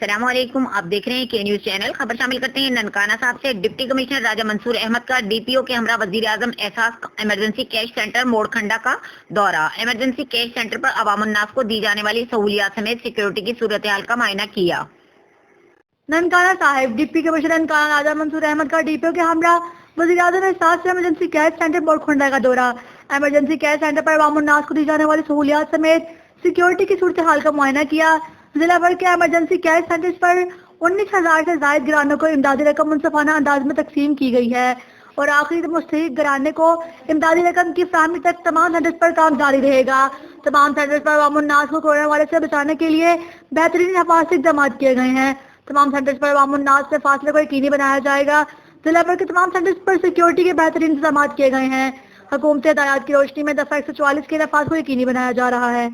السلام علیکم، آپ دیکھ رہے ہیں کے نیوز چینل۔ خبر شامل کرتے ہیں ننکانہ صاحب سے۔ ڈپٹی کمشنر راجہ منصور احمد کا ڈی پی او کے ہمراہ وزیر اعظم احساس ایمرجنسی کیش سینٹر موڑ کھنڈا کا دورہ۔ ایمرجنسی کیش سینٹر پر عوام الناس کو دی جانے والی سہولیات سمیت سیکورٹی کی صورتحال کا معائنہ کیا۔ ننکانہ صاحب ڈپٹی کمشنر ننکانہ راجہ منصور احمد کا ڈی پی او کے ہمراہ وزیر اعظم احساس ایمرجنسی کیش سینٹر موڑ کھنڈا کا دورہ۔ ایمرجنسی کیش سینٹر پر عوام الناس کو دی جانے والی سہولیات سمیت سیکورٹی کی صورتحال کا معائنہ کیا۔ ضلع بھر کے ایمرجنسی کیش سینٹرز پر 19,000 سے زائد گرانوں کو امدادی رقم منصفانہ انداز میں تقسیم کی گئی ہے اور آخری مستحق گرانے کو امدادی رقم کی فراہمی تک تمام سینٹرز پر کام جاری رہے گا۔ تمام سینٹرز پر عوام الناس کو کورونا وائرس سے بچانے کے لیے بہترین حفاظتی اقدامات کیے گئے ہیں۔ تمام سینٹرز پر عوام الناس سے فاصلے کو یقینی بنایا جائے گا۔ ضلع بھر کے تمام سینٹرز پر سیکورٹی کے بہترین انتظامات کیے گئے ہیں۔ حکومتی ہدایات کی روشنی میں دفعہ 144 کے نفاذ کو یقینی بنایا جا رہا ہے۔